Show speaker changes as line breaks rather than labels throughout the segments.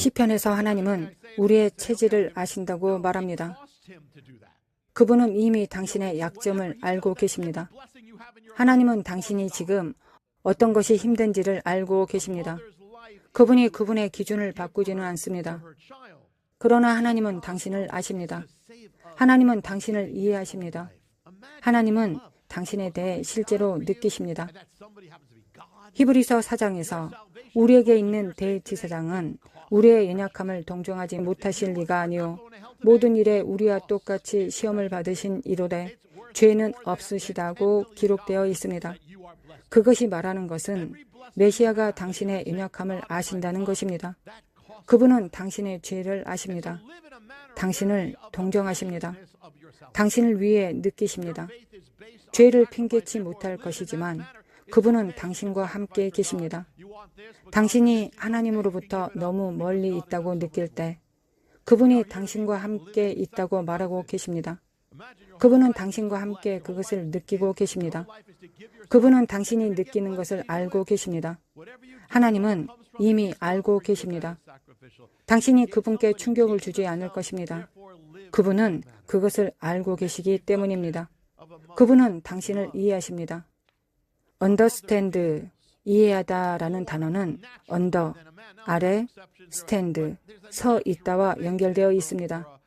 시편에서 하나님은 우리의 체질을 아신다고 말합니다. 그분은 이미 당신의 약점을 알고 계십니다. 하나님은 당신이 지금 어떤 것이 힘든지를 알고 계십니다. 그분이 그분의 기준을 바꾸지는 않습니다. 그러나 하나님은 당신을 아십니다. 하나님은 당신을 이해하십니다. 하나님은 당신에 대해 실제로 느끼십니다. 히브리서 4장에서 우리에게 있는 대지사장은 우리의 연약함을 동정하지 못하실 리가 아니요 모든 일에 우리와 똑같이 시험을 받으신 이로되 죄는 없으시다고 기록되어 있습니다. 그것이 말하는 것은 메시아가 당신의 연약함을 아신다는 것입니다. 그분은 당신의 죄를 아십니다. 당신을 동정하십니다. 당신을 위해 느끼십니다. 죄를 핑계치 못할 것이지만 그분은 당신과 함께 계십니다. 당신이 하나님으로부터 너무 멀리 있다고 느낄 때 그분이 당신과 함께 있다고 말하고 계십니다. 그분은 당신과 함께 그것을 느끼고 계십니다. 그분은 당신이 느끼는 것을 알고 계십니다. 하나님은 이미 알고 계십니다. 당신이 그분께 충격을 주지 않을 것입니다. 그분은 그것을 알고 계시기 때문입니다. 그분은 당신을 이해하십니다. understand, 이해하다라는 단어는 under, 아래, stand, 서 있다와 연결되어 있습니다.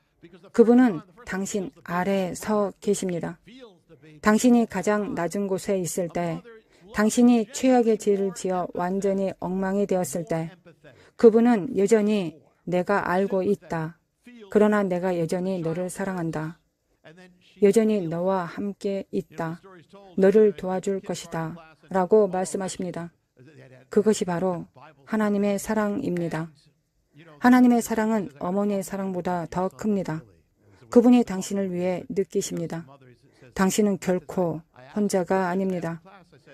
그분은 당신 아래에 서 계십니다. 당신이 가장 낮은 곳에 있을 때, 당신이 최악의 죄를 지어 완전히 엉망이 되었을 때, 그분은 여전히 내가 알고 있다. 그러나 내가 여전히 너를 사랑한다. 여전히 너와 함께 있다. 너를 도와줄 것이다. 라고 말씀하십니다. 그것이 바로 하나님의 사랑입니다. 하나님의 사랑은 어머니의 사랑보다 더 큽니다. 그분이 당신을 위해 느끼십니다. 당신은 결코 혼자가 아닙니다.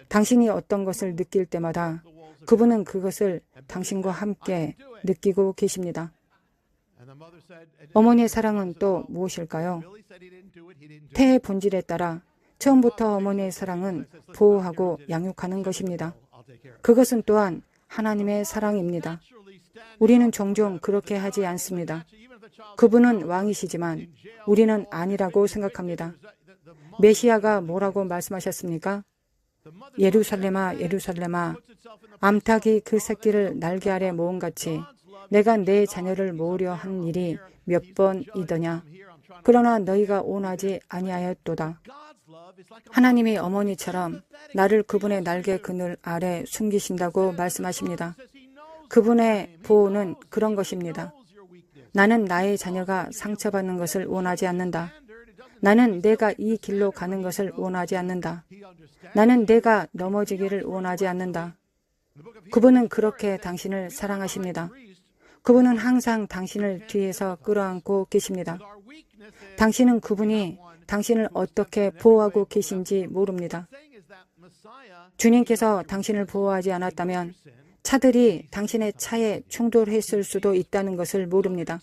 당신이 어떤 것을 느낄 때마다 그분은 그것을 당신과 함께 느끼고 계십니다. 어머니의 사랑은 또 무엇일까요? 태의 본질에 따라 처음부터 어머니의 사랑은 보호하고 양육하는 것입니다. 그것은 또한 하나님의 사랑입니다. 우리는 종종 그렇게 하지 않습니다. 그분은 왕이시지만 우리는 아니라고 생각합니다. 메시아가 뭐라고 말씀하셨습니까? 예루살렘아, 예루살렘아, 암탉이 그 새끼를 날개 아래 모음같이 내가 내 자녀를 모으려 한 일이 몇 번이더냐. 그러나 너희가 원하지 아니하였도다. 하나님이 어머니처럼 나를 그분의 날개 그늘 아래 숨기신다고 말씀하십니다. 그분의 보호는 그런 것입니다. 나는 나의 자녀가 상처받는 것을 원하지 않는다. 나는 내가 이 길로 가는 것을 원하지 않는다. 나는 내가 넘어지기를 원하지 않는다. 그분은 그렇게 당신을 사랑하십니다. 그분은 항상 당신을 뒤에서 끌어안고 계십니다. 당신은 그분이 당신을 어떻게 보호하고 계신지 모릅니다. 주님께서 당신을 보호하지 않았다면 차들이 당신의 차에 충돌했을 수도 있다는 것을 모릅니다.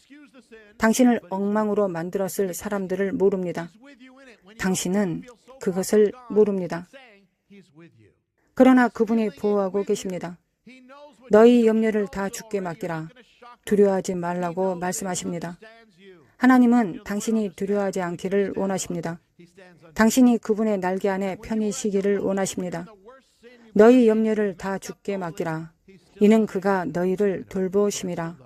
당신을 엉망으로 만들었을 사람들을 모릅니다. 당신은 그것을 모릅니다. 그러나 그분이 보호하고 계십니다. 너희 염려를 다 주께 맡기라. 두려워하지 말라고 말씀하십니다. 하나님은 당신이 두려워하지 않기를 원하십니다. 당신이 그분의 날개 안에 편히 쉬기를 원하십니다. 너희 염려를 다 주께 맡기라. 이는 그가 너희를 돌보심이라.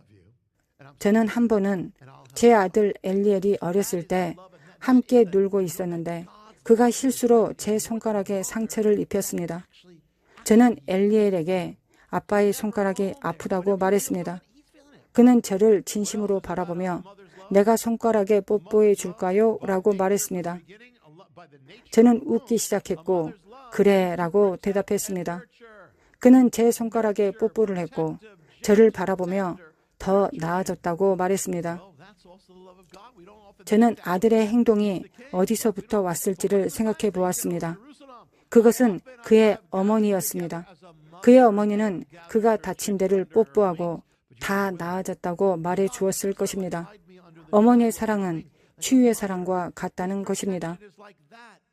저는 한 번은 제 아들 엘리엘이 어렸을 때 함께 놀고 있었는데 그가 실수로 제 손가락에 상처를 입혔습니다. 저는 엘리엘에게 아빠의 손가락이 아프다고 말했습니다. 그는 저를 진심으로 바라보며 내가 손가락에 뽀뽀해 줄까요? 라고 말했습니다. 저는 웃기 시작했고 그래 라고 대답했습니다. 그는 제 손가락에 뽀뽀를 했고 저를 바라보며 더 나아졌다고 말했습니다. 저는 아들의 행동이 어디서부터 왔을지를 생각해 보았습니다. 그것은 그의 어머니였습니다. 그의 어머니는 그가 다친 데를 뽀뽀하고 다 나아졌다고 말해 주었을 것입니다. 어머니의 사랑은 치유의 사랑과 같다는 것입니다.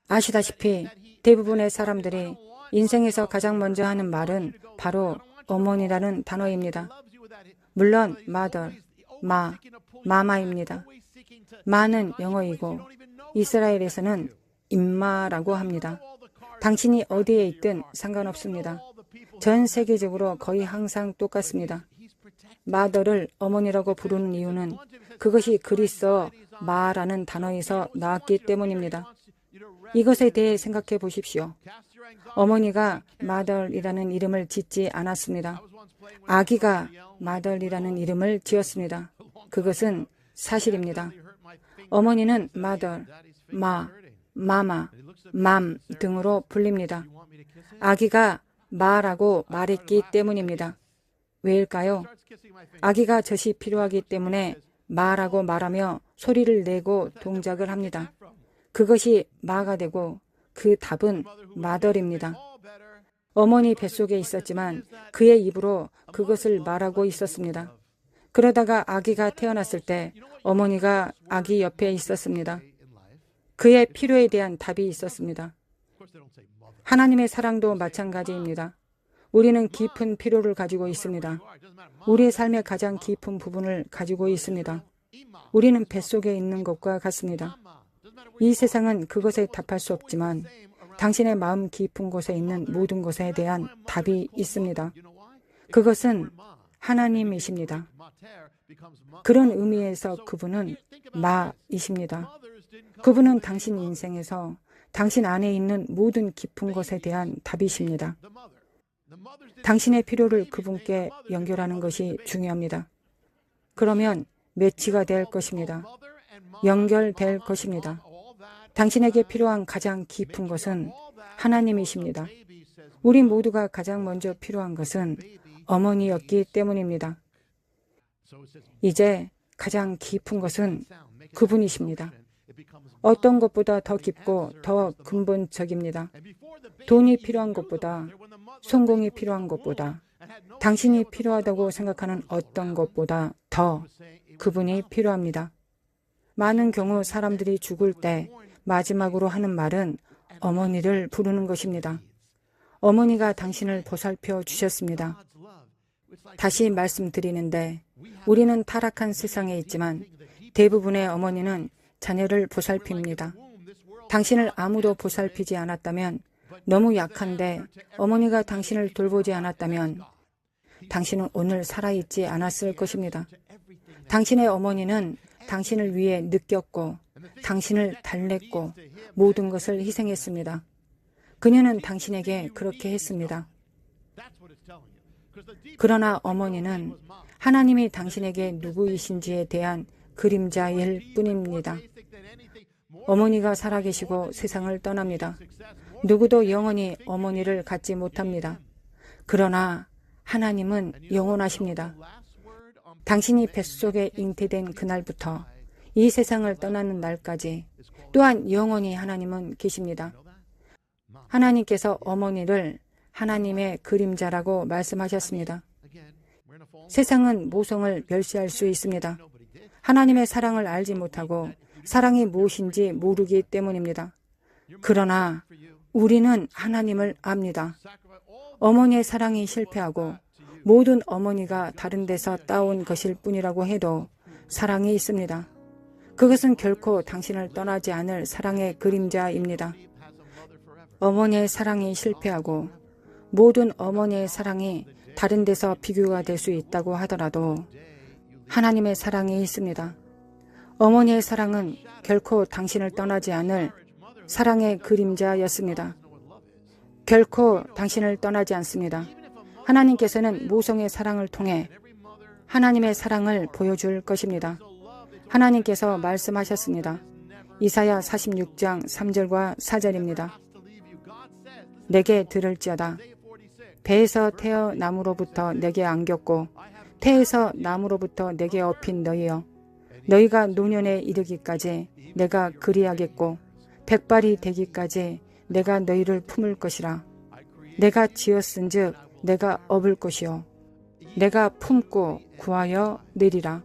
아시다시피 대부분의 사람들이 인생에서 가장 먼저 하는 말은 바로 어머니라는 단어입니다. 물론 mother, 마마입니다. 마는 영어이고 이스라엘에서는 임마라고 합니다. 당신이 어디에 있든 상관없습니다. 전 세계적으로 거의 항상 똑같습니다. mother를 어머니라고 부르는 이유는 그것이 그리스어 마라는 단어에서 나왔기 때문입니다. 이것에 대해 생각해 보십시오. 어머니가 mother이라는 이름을 짓지 않았습니다. 아기가 mother이라는 이름을 지었습니다. 그것은 사실입니다. 어머니는 mother, mama, mom 등으로 불립니다. 아기가 마라고 말했기 때문입니다. 왜일까요? 아기가 젖이 필요하기 때문에 마라고 말하며 소리를 내고 동작을 합니다. 그것이 마가 되고 그 답은 mother입니다. 어머니 뱃속에 있었지만 그의 입으로 그것을 말하고 있었습니다. 그러다가 아기가 태어났을 때 어머니가 아기 옆에 있었습니다. 그의 필요에 대한 답이 있었습니다. 하나님의 사랑도 마찬가지입니다. 우리는 깊은 필요를 가지고 있습니다. 우리의 삶의 가장 깊은 부분을 가지고 있습니다. 우리는 뱃속에 있는 것과 같습니다. 이 세상은 그것에 답할 수 없지만 당신의 마음 깊은 곳에 있는 모든 것에 대한 답이 있습니다. 그것은 하나님이십니다. 그런 의미에서 그분은 마이십니다. 그분은 당신 인생에서 당신 안에 있는 모든 깊은 것에 대한 답이십니다. 당신의 필요를 그분께 연결하는 것이 중요합니다. 그러면 매치가 될 것입니다. 연결될 것입니다. 당신에게 필요한 가장 깊은 것은 하나님이십니다. 우리 모두가 가장 먼저 필요한 것은 어머니였기 때문입니다. 이제 가장 깊은 것은 그분이십니다. 어떤 것보다 더 깊고 더 근본적입니다. 돈이 필요한 것보다, 성공이 필요한 것보다, 당신이 필요하다고 생각하는 어떤 것보다 더 그분이 필요합니다. 많은 경우 사람들이 죽을 때 마지막으로 하는 말은 어머니를 부르는 것입니다. 어머니가 당신을 보살펴 주셨습니다. 다시 말씀드리는데 우리는 타락한 세상에 있지만 대부분의 어머니는 자녀를 보살핍니다. 당신을 아무도 보살피지 않았다면, 너무 약한데 어머니가 당신을 돌보지 않았다면 당신은 오늘 살아있지 않았을 것입니다. 당신의 어머니는 당신을 위해 느꼈고 당신을 달랬고 모든 것을 희생했습니다. 그녀는 당신에게 그렇게 했습니다. 그러나 어머니는 하나님이 당신에게 누구이신지에 대한 그림자일 뿐입니다. 어머니가 살아계시고 세상을 떠납니다. 누구도 영원히 어머니를 갖지 못합니다. 그러나 하나님은 영원하십니다. 당신이 뱃속에 잉태된 그날부터 이 세상을 떠나는 날까지 또한 영원히 하나님은 계십니다. 하나님께서 어머니를 하나님의 그림자라고 말씀하셨습니다. 세상은 모성을 멸시할 수 있습니다. 하나님의 사랑을 알지 못하고 사랑이 무엇인지 모르기 때문입니다. 그러나 우리는 하나님을 압니다. 어머니의 사랑이 실패하고 모든 어머니가 다른 데서 따온 것일 뿐이라고 해도 사랑이 있습니다. 그것은 결코 당신을 떠나지 않을 사랑의 그림자입니다. 어머니의 사랑이 실패하고 모든 어머니의 사랑이 다른 데서 비교가 될 수 있다고 하더라도 하나님의 사랑이 있습니다. 어머니의 사랑은 결코 당신을 떠나지 않을 사랑의 그림자였습니다. 결코 당신을 떠나지 않습니다. 하나님께서는 모성의 사랑을 통해 하나님의 사랑을 보여줄 것입니다. 하나님께서 말씀하셨습니다. 이사야 46장 3절과 4절입니다. 내게 들을지어다. 배에서 태어남으로부터 내게 안겼고 태에서 남으로부터 내게 업힌 너희여, 너희가 노년에 이르기까지 내가 그리하겠고 백발이 되기까지 내가 너희를 품을 것이라. 내가 지었은즉 내가 업을 것이요 내가 품고 구하여 내리라.